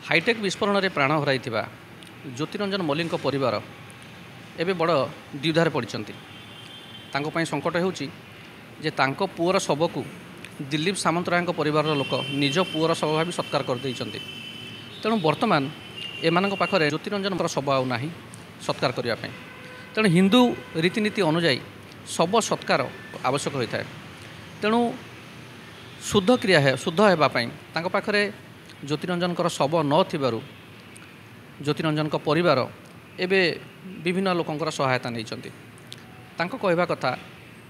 Hi tech विस्फोरण में प्राण हर ज्योतिरंजन मल्लिक परिवार एवं बड़ द्विधार पड़ती संकट हो पुअर शव को दिलीप सामंतराय परिवार लोक निज पुअर शव भाव सत्कार करदे तेणु बर्तमान एम पाखे ज्योतिरंजन शव आना सत्कार करने तेणु हिंदू रीतिनीति अनुजाई शव सत्कार आवश्यक होता है। तेणु शुद्ध क्रिया है शुद्ध होगापाई पाखे ज्योतिरंजन शव न ज्योतिरंजन परिवार एवं विभिन्न लोकंर सहायता नहीं कहवा कथा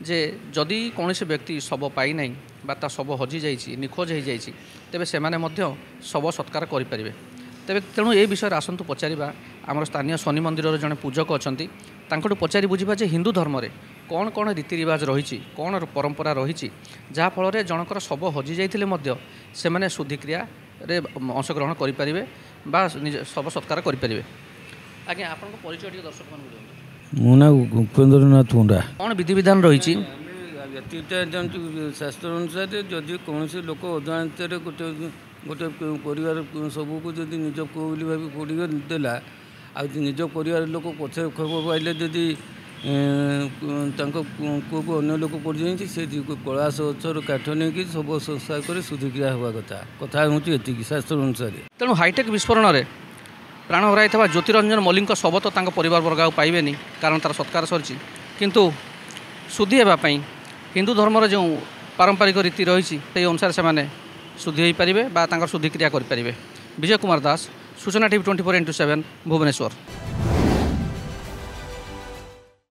जे जदि कौन व्यक्ति शव पाई ना शव हजि जाइए निखोज हो जाइए तेरे से शव सत्कार करें तेरे तेणु ये विषय आसतु पचारा आम स्थानीय शनि मंदिर जड़े पूजक अच्छा पचारि बुझा जे हिंदू धर्म में कौन कौन रीति रिवाज रही कौन परंपरा रही जहाँफल जनकर शव हजि जाते से शुद्धिक्रिया अंशग्रहण करें शव सत्कार करें। आज्ञा आप परिचय दर्शक मान मो ना उपेन्द्रनाथ मुंडा कौन विधि विधान रही शास्त्र अनुसार जदि कौन लोक अजाणत गोटे गोटे परिवार सबको जदि निज पुओ भाव पड़देला निज परिवार लोक पछे खबर पाइले जदि पुओ को अन्य लोक पड़ जाए से पलाश गचर काठ नहीं सब संस्कार कर शुद्धिक्रिया हवा कथा कथा होती शास्त्र अनुसार। तेणु हाईटेक विस्फोरण में प्राण हराई ज्योतिरंजन मल्लिक शव तो परिवार वर्ग पाइबे कारण तार सत्कार सरी किंतु शुद्धि होगापाई हिंदू धर्मर जो पारंपरिक रीति रही अनुसार से शुद्धि हो पारे शुद्धिक्रिया करें। विजय कुमार दास सूचना टीवी 24x7 भुवनेश्वर।